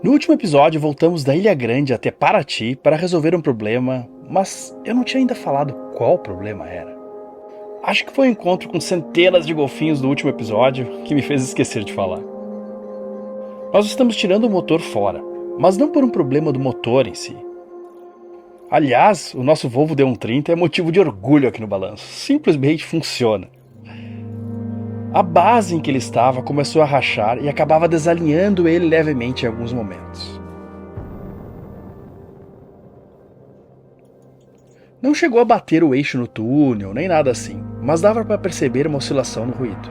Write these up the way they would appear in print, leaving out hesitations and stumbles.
No último episódio, voltamos da Ilha Grande até Paraty para resolver um problema, mas eu não tinha ainda falado qual problema era. Acho que foi o encontro com centenas de golfinhos do último episódio que me fez esquecer de falar. Nós estamos tirando o motor fora, mas não por um problema do motor em si. Aliás, o nosso Volvo D130 é motivo de orgulho aqui no balanço. Simplesmente funciona. A base em que ele estava começou a rachar e acabava desalinhando ele levemente em alguns momentos. Não chegou a bater o eixo no túnel, nem nada assim, mas dava para perceber uma oscilação no ruído.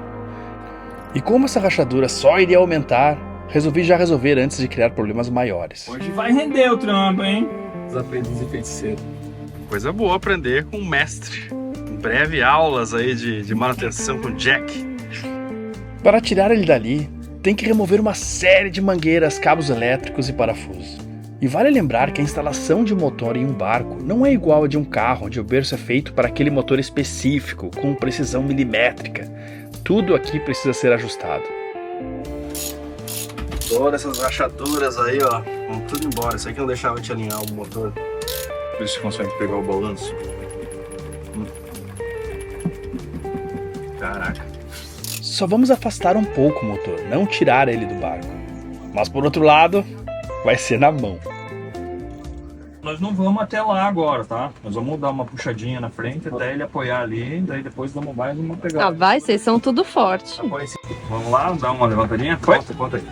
E como essa rachadura só iria aumentar, resolvi já resolver antes de criar problemas maiores. Hoje vai render o trampo, hein? Os aprendizes de feiticeiro. Coisa boa aprender com um mestre. Em breve aulas aí de manutenção com Jack. Para tirar ele dali, tem que remover uma série de mangueiras, cabos elétricos e parafusos. E vale lembrar que a instalação de motor em um barco não é igual a de um carro, onde o berço é feito para aquele motor específico, com precisão milimétrica. Tudo aqui precisa ser ajustado. Todas essas rachaduras aí, ó, vão tudo embora. Isso aqui não deixava te alinhar o motor. Por isso você consegue pegar o balanço. Caraca. Só vamos afastar um pouco o motor, não tirar ele do barco. Mas por outro lado, vai ser na mão. Nós não vamos até lá agora, tá? Nós vamos dar uma puxadinha na frente até ele apoiar ali, daí depois damos mais uma pegada. Ah, vai, vocês são tudo forte. Vamos lá, dar uma levantadinha? Foi? Conta aí.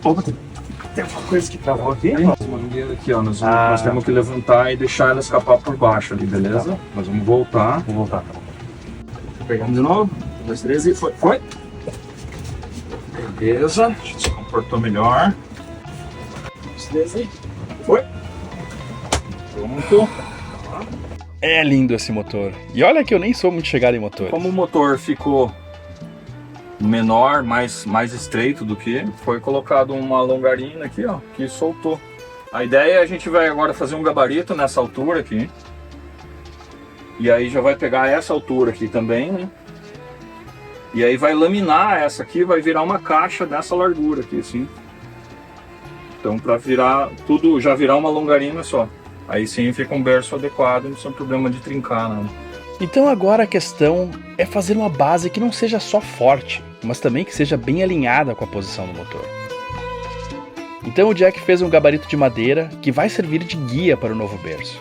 Opa, tem alguma coisa que travou aqui? Tem uma mangueira aqui, ó. Nós temos que levantar e deixar ela escapar por baixo ali, beleza? Tá. Nós vamos voltar. Vou voltar. Pegamos de novo. 1, 2, 3 e foi. Foi? Beleza. A gente se comportou melhor. 1, 2, 3 e Foi. Pronto. É lindo esse motor. E olha que eu nem sou muito chegado em motor. Como o motor ficou menor, mais estreito do que, foi colocado uma longarina aqui, ó, que soltou. A ideia é a gente vai agora fazer um gabarito nessa altura aqui. E aí já vai pegar essa altura aqui também, né? E aí vai laminar essa aqui, vai virar uma caixa dessa largura aqui, assim. Então para virar tudo, já virar uma longarina só. Aí sim fica um berço adequado, não tem problema de trincar, não. Então agora a questão é fazer uma base que não seja só forte, mas também que seja bem alinhada com a posição do motor. Então o Jack fez um gabarito de madeira que vai servir de guia para o novo berço.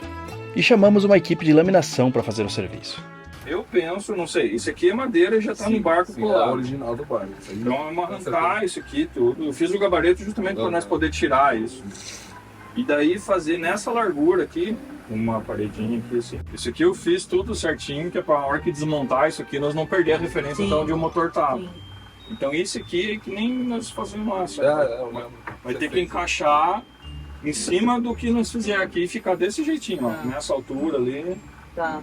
E chamamos uma equipe de laminação para fazer o serviço. Eu penso, não sei, isso aqui é madeira e já tá no barco É colado. o original do barco. Então vamos arrancar isso aqui tudo. Eu fiz o gabarito justamente para nós poder tirar isso. E daí fazer nessa largura aqui, uma paredinha aqui assim. Isso aqui eu fiz tudo certinho, que é para a hora que desmontar isso aqui, nós não perder a referência de onde o motor tava. Sim. Então isso aqui é que nem nós fazemos lá. Vai ter que encaixar em cima do que nós fizer aqui e ficar desse jeitinho, ó. Nessa altura ali. Tá.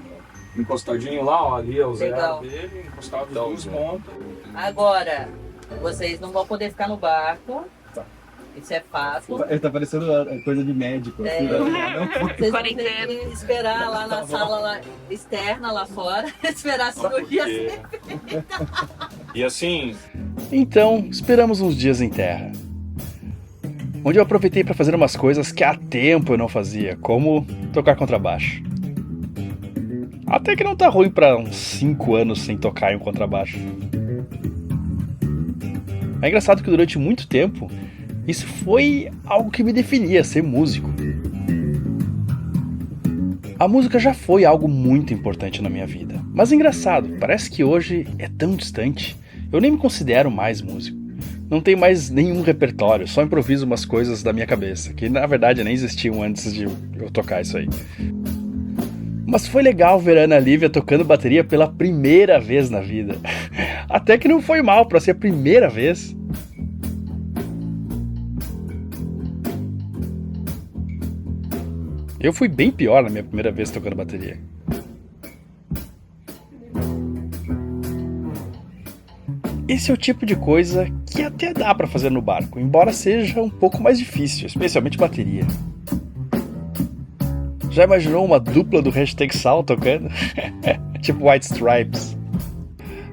Encostadinho lá, ó, ali é o Legal. zero dele, encostado as duas pontas. Agora, vocês não vão poder ficar no barco. Tá. Isso é fato. Ele tá parecendo coisa de médico. É. Assim, Vocês vão ter que esperar lá na sala lá, externa, lá fora, esperar a cirurgia ser feita. E assim, Então, esperamos uns dias em terra, onde eu aproveitei para fazer umas coisas que há tempo eu não fazia, como tocar contrabaixo. Até que não tá ruim para uns 5 anos sem tocar em um contrabaixo. É engraçado que durante muito tempo, isso foi algo que me definia, ser músico. A música já foi algo muito importante na minha vida, mas engraçado, parece que hoje é tão distante. Eu nem me considero mais músico. Não tenho mais nenhum repertório, só improviso umas coisas da minha cabeça, que na verdade nem existiam antes de eu tocar isso aí. Mas foi legal ver a Ana Lívia tocando bateria pela primeira vez na vida. Até que não foi mal pra ser a primeira vez. Eu fui bem pior na minha primeira vez tocando bateria. Esse é o tipo de coisa que até dá pra fazer no barco, embora seja um pouco mais difícil, especialmente bateria. Já imaginou uma dupla do Hashtag Sal tocando? Tipo White Stripes.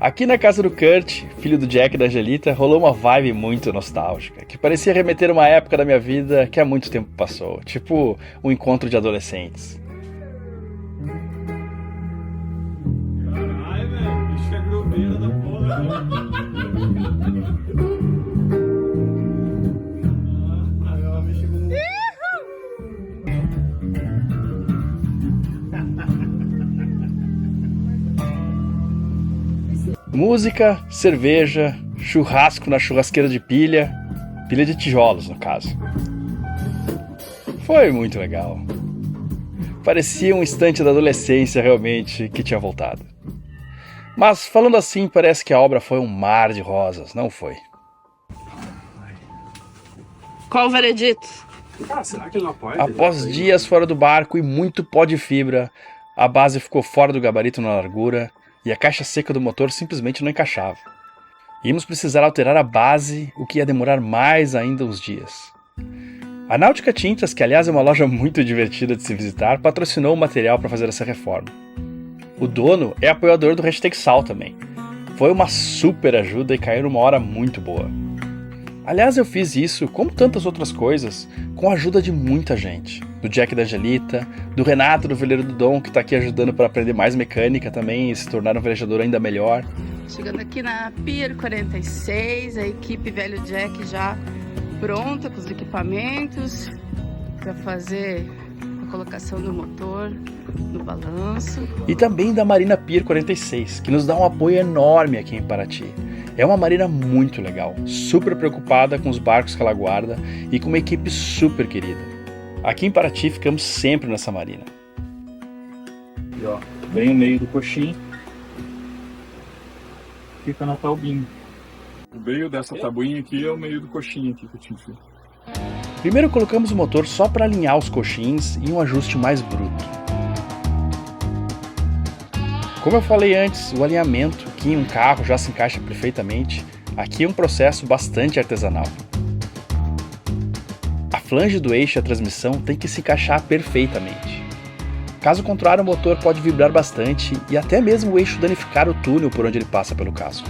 Aqui na casa do Kurt, filho do Jack e da Angelita, rolou uma vibe muito nostálgica, que parecia remeter a uma época da minha vida que há muito tempo passou, tipo um encontro de adolescentes. Caralho, velho, bicho é grobeira da porra. Música, cerveja, churrasco na churrasqueira de pilha de tijolos, no caso. Foi muito legal. Parecia um instante da adolescência realmente que tinha voltado. Mas falando assim, parece que a obra foi um mar de rosas, não foi? Qual o veredito? Ah, será que ele não pode? Após dias fora do barco e muito pó de fibra, a base ficou fora do gabarito na largura e a caixa seca do motor simplesmente não encaixava. Íamos precisar alterar a base, o que ia demorar mais ainda uns dias. A Náutica Tintas, que aliás é uma loja muito divertida de se visitar, patrocinou o material para fazer essa reforma. O dono é apoiador do Hashtag Sal também. Foi uma super ajuda e caiu numa hora muito boa. Aliás, eu fiz isso, como tantas outras coisas, com a ajuda de muita gente. Do Jack e da Angelita, do Renato, do veleiro do Dom, que está aqui ajudando para aprender mais mecânica também e se tornar um velejador ainda melhor. Chegando aqui na Pier 46, a equipe Velho Jack já pronta com os equipamentos para fazer a colocação do motor no balanço. E também da Marina Pier 46, que nos dá um apoio enorme aqui em Paraty. É uma marina muito legal, super preocupada com os barcos que ela guarda e com uma equipe super querida. Aqui em Paraty ficamos sempre nessa marina. E ó, bem no meio do coxim, fica na taubinha. O meio dessa tabuinha aqui é o meio do coxinho aqui que eu tinha feito. Primeiro colocamos o motor só para alinhar os coxins e um ajuste mais bruto. Como eu falei antes, o alinhamento, que em um carro já se encaixa perfeitamente, aqui é um processo bastante artesanal. A flange do eixo e a transmissão tem que se encaixar perfeitamente. Caso contrário, o motor pode vibrar bastante e até mesmo o eixo danificar o túnel por onde ele passa pelo casco.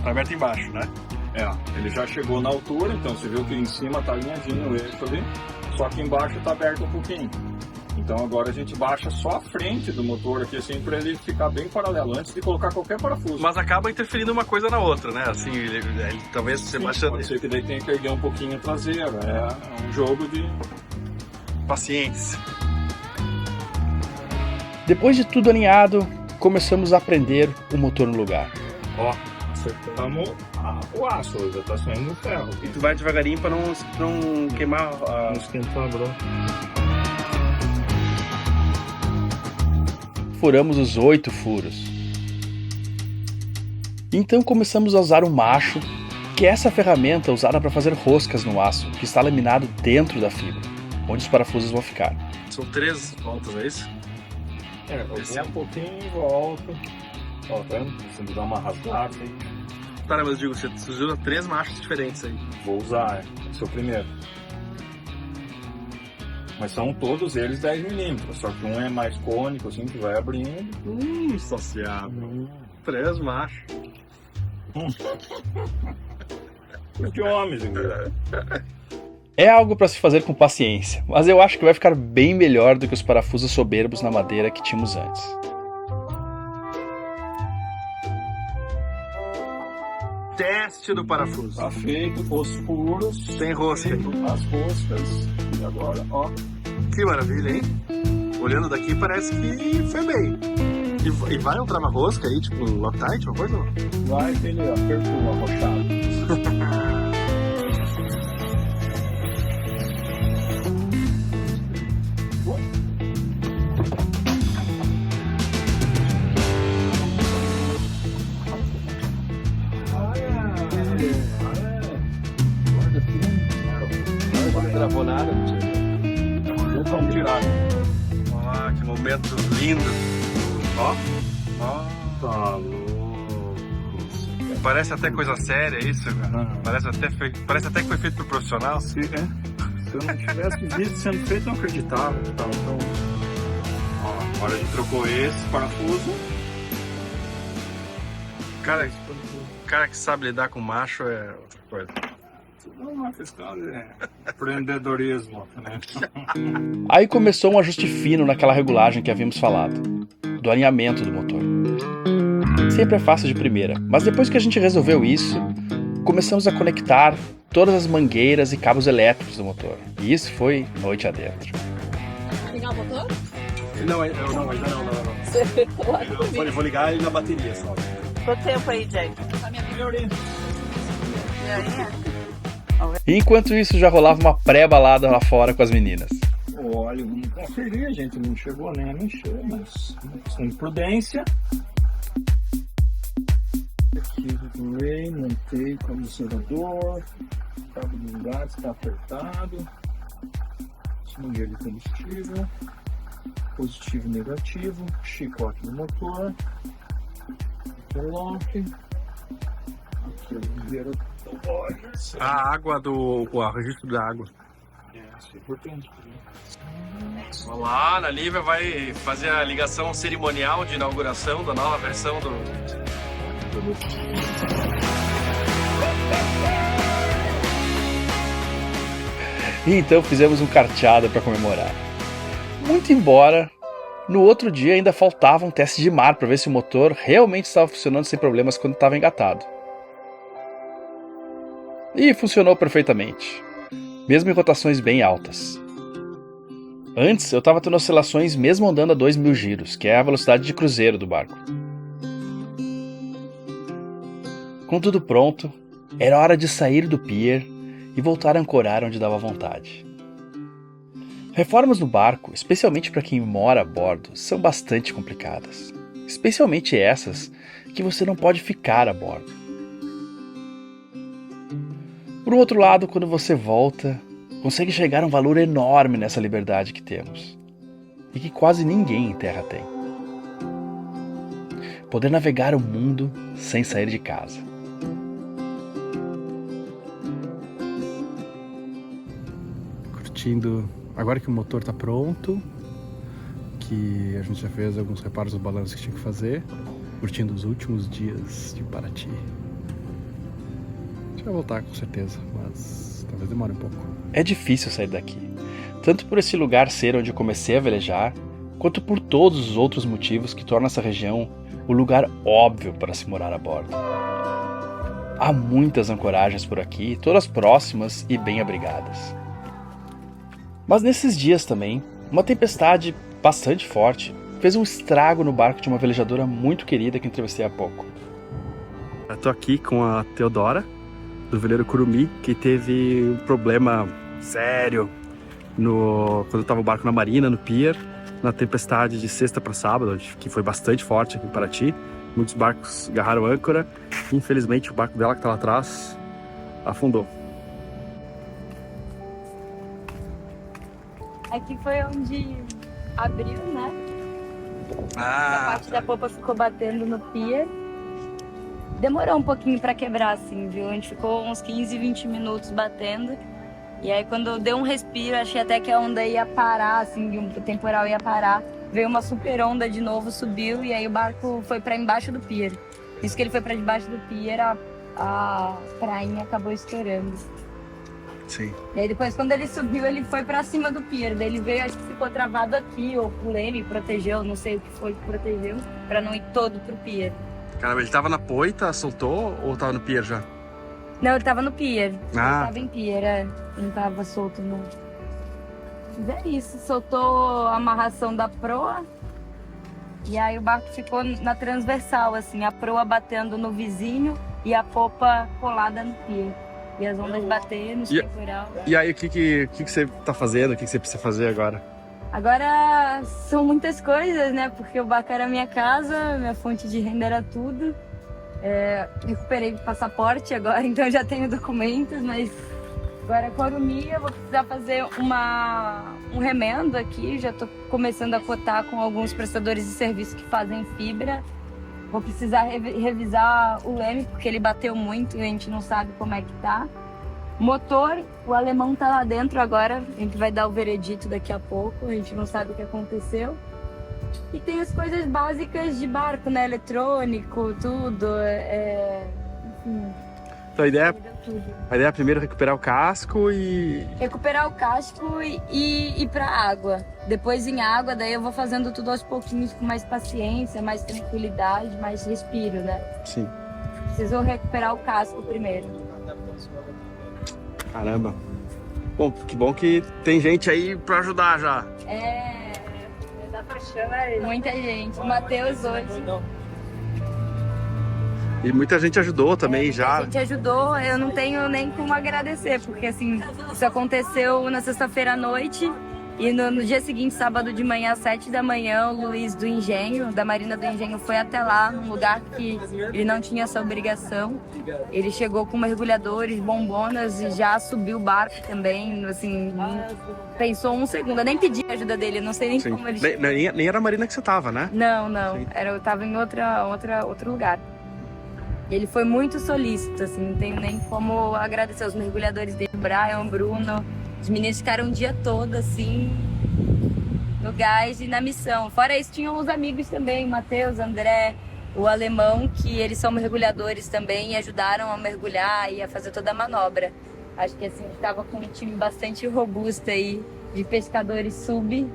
Tá aberto embaixo, né? É, ó, ele já chegou na altura, então você viu que em cima tá alinhadinho o eixo ali, só que embaixo tá aberto um pouquinho. Então agora a gente baixa só a frente do motor aqui, assim, para ele ficar bem paralelo, antes de colocar qualquer parafuso. Mas acaba interferindo uma coisa na outra, né? Assim, ele talvez você baixando... Pode ser que daí tenha que erguer um pouquinho a traseira, é um jogo de paciência. Depois de tudo alinhado, começamos a prender o motor no lugar. Ó, acertamos o aço, já tá saindo o ferro. E tu vai devagarinho para não queimar Não esquentar a broca. Furamos os 8 furos. Então começamos a usar o macho, que é essa ferramenta usada para fazer roscas no aço, que está laminado dentro da fibra, onde os parafusos vão ficar. São 3 voltas, é isso? É, eu um pouquinho e volta. Ó, tá vendo? Você dá uma rasgada aí. Tá, mas eu digo, você usa 3 machos diferentes aí. Vou usar, esse é o primeiro. Mas são todos eles 10mm, só que um é mais cônico, assim, que vai abrindo. Associado. 3 machos. De homens, entendeu? É algo para se fazer com paciência, mas eu acho que vai ficar bem melhor do que os parafusos soberbos na madeira que tínhamos antes. Teste do parafuso. Tá feito os furos, Sem rosca. as roscas. E agora, ó. Que maravilha, hein? Olhando daqui parece que foi bem. E vai um trava-rosca aí, tipo Loctite, uma coisa? Vai ter ele, ó, perfuma arrochado. Não gravou nada, Vamos tirar. Ah, que momento lindo. Ó. Tá louco. Parece até coisa séria isso, cara. Ah. Parece até que foi feito por profissional. Se eu não tivesse visto sendo feito, eu não acreditava que tava tão... Ó, agora a gente trocou esse parafuso. cara que sabe lidar com macho é outra coisa. Uma questão de empreendedorismo, né? Aí começou um ajuste fino naquela regulagem que havíamos falado, do alinhamento do motor. Sempre é fácil de primeira, mas depois que a gente resolveu isso, começamos a conectar todas as mangueiras e cabos elétricos do motor. E isso foi noite adentro. Ligar o motor? Não, ainda não. Eu vou ligar ele na bateria só. Quanto tempo aí, Jack? E enquanto isso já rolava uma pré-balada lá fora com as meninas. Olha, vamos conferir, a gente não chegou nem a mexer, mas com prudência. Aqui regulei, montei o condicionador, cabo de engate está apertado, mangueira de combustível, positivo e negativo, chicote do motor, interlock, aqui a mangueira do óleo. A água o registro da água. Isso é importante. Vamos lá, a Ana Lívia vai fazer a ligação cerimonial de inauguração da nova versão do produto. E então fizemos um carteado para comemorar. Muito embora, no outro dia ainda faltava um teste de mar para ver se o motor realmente estava funcionando sem problemas quando estava engatado. E funcionou perfeitamente, mesmo em rotações bem altas. Antes eu estava tendo oscilações mesmo andando a 2.000 giros, que é a velocidade de cruzeiro do barco. Com tudo pronto, era hora de sair do pier e voltar a ancorar onde dava vontade. Reformas no barco, especialmente para quem mora a bordo, são bastante complicadas. Especialmente essas que você não pode ficar a bordo. Por outro lado, quando você volta, consegue chegar a um valor enorme nessa liberdade que temos. E que quase ninguém em terra tem. Poder navegar o mundo sem sair de casa. Curtindo, agora que o motor está pronto, que a gente já fez alguns reparos no balanço que tinha que fazer, curtindo os últimos dias de Paraty. A gente vai voltar com certeza, mas talvez demore um pouco. É difícil sair daqui, tanto por esse lugar ser onde eu comecei a velejar, quanto por todos os outros motivos que tornam essa região o lugar óbvio para se morar a bordo. Há muitas ancoragens por aqui, todas próximas e bem abrigadas. Mas nesses dias também, uma tempestade bastante forte fez um estrago no barco de uma velejadora muito querida que entrevistei há pouco. Eu tô aqui com a Teodora, do veleiro Curumi, que teve um problema sério quando estava o barco na marina, no pier, na tempestade de sexta para sábado, que foi bastante forte aqui em Paraty. Muitos barcos agarraram âncora e infelizmente o barco dela que está lá atrás afundou. Aqui foi onde abriu, né? Ah, A parte da popa ficou batendo no pier. Demorou um pouquinho pra quebrar, assim, viu? A gente ficou uns 15, 20 minutos batendo. E aí quando deu um respiro, achei até que a onda ia parar, assim, o temporal ia parar. Veio uma super onda de novo, subiu e aí o barco foi pra embaixo do pier. Isso que ele foi pra debaixo do pier, a prainha acabou estourando. Sim. E aí depois quando ele subiu, ele foi pra cima do pier. Daí ele veio, acho que ficou travado aqui, ou o leme protegeu, não sei o que foi que protegeu, pra não ir todo pro pier. caramba, ele tava na poita, soltou ou tava no pier já? Não, ele tava no pier. Ah. Ele tava em pier, não tava solto não. Mas é isso, soltou a amarração da proa. E aí o barco ficou na transversal, assim, a proa batendo no vizinho e a popa colada no pier. E as ondas batendo, temporal. E aí, o que você tá fazendo? O que você precisa fazer agora? Agora são muitas coisas, né? Porque o barco era minha casa, minha fonte de renda era tudo. Recuperei o passaporte agora, então já tenho documentos, mas agora com a Curumi eu vou precisar fazer um remendo aqui. Já estou começando a cotar com alguns prestadores de serviço que fazem fibra. Vou precisar revisar o leme, porque ele bateu muito e a gente não sabe como é que tá. Motor, o alemão tá lá dentro agora, a gente vai dar o veredito daqui a pouco, a gente não sabe o que aconteceu. E tem as coisas básicas de barco, né? Eletrônico, tudo. Sim, Então a ideia perdeu tudo. é primeiro recuperar o casco e... Recuperar o casco e ir pra água. Depois em água, daí eu vou fazendo tudo aos pouquinhos, com mais paciência, mais tranquilidade, mais respiro, né? Sim. Preciso recuperar o casco primeiro. Caramba. Bom, que bom que tem gente aí pra ajudar já. Da paixão, muita gente. O Matheus hoje. E muita gente ajudou também já. A gente ajudou, eu não tenho nem como agradecer, porque assim, isso aconteceu na sexta-feira à noite e no dia seguinte, sábado de manhã, às 7 da manhã, o Luiz do Engenho, da Marina do Engenho, foi até lá, num lugar que ele não tinha essa obrigação. Ele chegou com mergulhadores, bombonas e já subiu o barco também, assim, não pensou um segundo. Eu nem pedi a ajuda dele, eu não sei nem como ele chegou. Nem era a Marina que você tava, né? Não, Sim. eu tava em outro lugar. Ele foi muito solícito, assim, não tenho nem como agradecer os mergulhadores dele, o Brian, o Bruno. Os meninos ficaram o dia todo, assim, no gás e na missão. Fora isso, tinham os amigos também, o Matheus, o André, o Alemão, que eles são mergulhadores também e ajudaram a mergulhar e a fazer toda a manobra. Acho que, assim, estava com um time bastante robusto aí, de pescadores sub,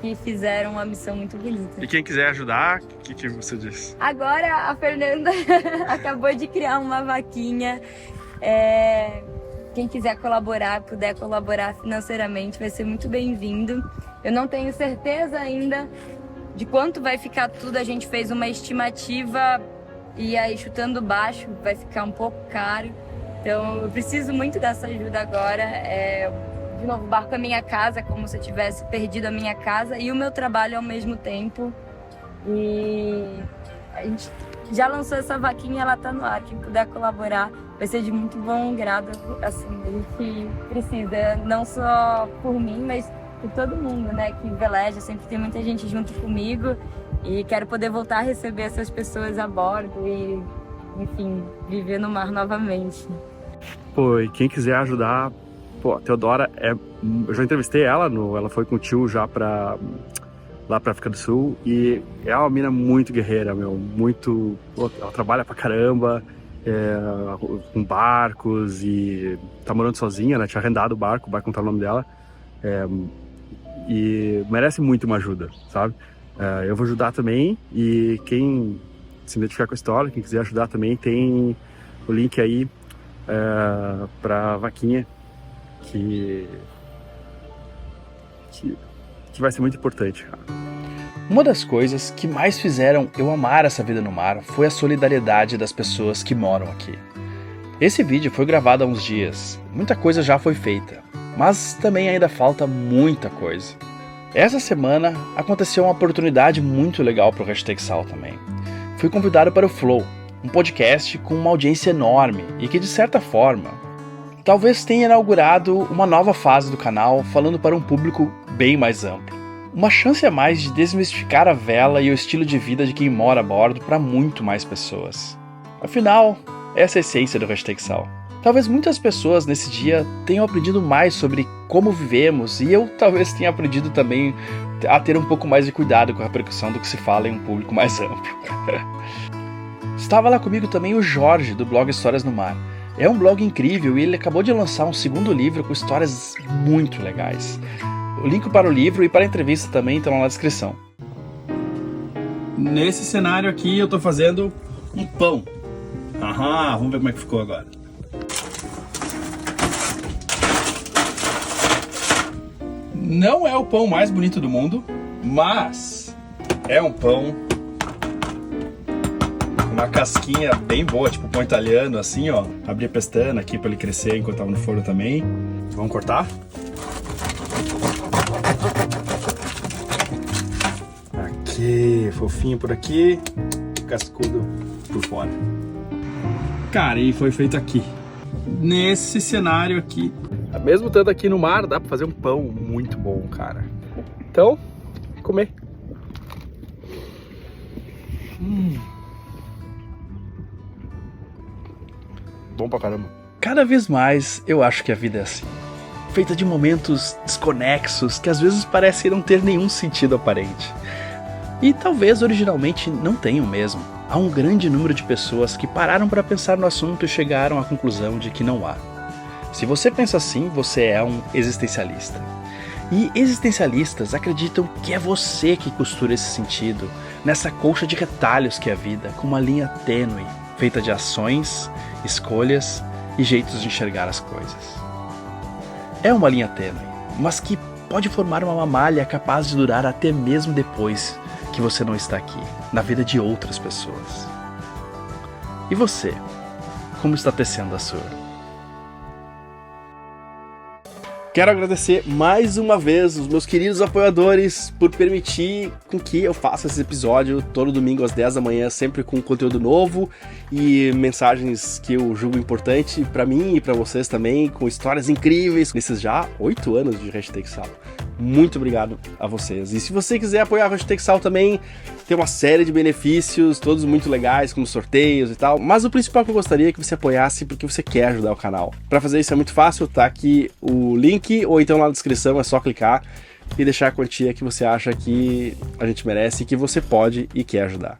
que fizeram uma missão muito bonita. E quem quiser ajudar, o que você disse? Agora a Fernanda acabou de criar uma vaquinha. Quem quiser colaborar, puder colaborar financeiramente, vai ser muito bem-vindo. Eu não tenho certeza ainda de quanto vai ficar tudo. A gente fez uma estimativa e aí, chutando baixo, vai ficar um pouco caro. Então, eu preciso muito dessa ajuda agora. De novo, o barco é minha casa, como se eu tivesse perdido a minha casa e o meu trabalho ao mesmo tempo. E a gente já lançou essa vaquinha, ela tá no ar. Quem puder colaborar vai ser de muito bom grado. Assim, a gente precisa, não só por mim, mas por todo mundo, né? Que veleja, sempre tem muita gente junto comigo. E quero poder voltar a receber essas pessoas a bordo e, enfim, viver no mar novamente. Pô, e quem quiser ajudar... Pô, a Teodora eu já entrevistei ela, ela foi com o tio já lá pra África do Sul e é uma mina muito guerreira, muito... Pô, ela trabalha pra caramba, com barcos e tá morando sozinha, né? Tinha arrendado o barco não tá o nome dela. E merece muito uma ajuda, sabe? Eu vou ajudar também e quem se identificar com a história, quem quiser ajudar também, tem o link aí pra vaquinha. Que vai ser muito importante, cara. Uma das coisas que mais fizeram eu amar essa vida no mar foi a solidariedade das pessoas que moram aqui. Esse vídeo foi gravado há uns dias, muita coisa já foi feita, mas também ainda falta muita coisa. Essa semana aconteceu uma oportunidade muito legal para o #Sal também. Fui convidado para o Flow, um podcast com uma audiência enorme e que, de certa forma, talvez tenha inaugurado uma nova fase do canal falando para um público bem mais amplo. Uma chance a mais de desmistificar a vela e o estilo de vida de quem mora a bordo para muito mais pessoas. Afinal, essa é a essência do #Sal. Talvez muitas pessoas nesse dia tenham aprendido mais sobre como vivemos e eu talvez tenha aprendido também a ter um pouco mais de cuidado com a repercussão do que se fala em um público mais amplo. Estava lá comigo também o Jorge, do blog Histórias no Mar. É um blog incrível e ele acabou de lançar um segundo livro com histórias muito legais. O link para o livro e para a entrevista também estão na descrição. Nesse cenário aqui eu estou fazendo um pão. Vamos ver como é que ficou agora. Não é o pão mais bonito do mundo, mas é um pão com uma casquinha bem boa, tipo pão italiano, assim, ó. Abri a pestana aqui para ele crescer enquanto tava no forno também. Vamos cortar? Aqui, fofinho por aqui, cascudo por fora. Cara, e foi feito aqui, nesse cenário aqui. Mesmo estando aqui no mar, dá pra fazer um pão muito bom, cara. Então, comer. Bom pra caramba. Cada vez mais eu acho que a vida é assim. Feita de momentos desconexos que às vezes parecem não ter nenhum sentido aparente. E talvez originalmente não tenham mesmo. há um grande número de pessoas que pararam para pensar no assunto e chegaram à conclusão de que não há. Se você pensa assim, você é um existencialista. E existencialistas acreditam que é você que costura esse sentido nessa colcha de retalhos que é a vida, com uma linha tênue, feita de ações, escolhas e jeitos de enxergar as coisas. É uma linha tênue, mas que pode formar uma malha capaz de durar até mesmo depois que você não está aqui, na vida de outras pessoas. E você? Como está tecendo a sua? Quero agradecer mais uma vez os meus queridos apoiadores por permitir com que eu faça esse episódio todo domingo às 10 da manhã, sempre com conteúdo novo e mensagens que eu julgo importante para mim e para vocês também, com histórias incríveis nesses já 8 anos de Hashtag Sal. Muito obrigado a vocês. E se você quiser apoiar a Hashtag Sal também, tem uma série de benefícios, todos muito legais, como sorteios e tal. Mas o principal que eu gostaria é que você apoiasse porque você quer ajudar o canal. Para fazer isso é muito fácil, tá aqui o link, ou então lá na descrição é só clicar e deixar a quantia que você acha que a gente merece e que você pode e quer ajudar.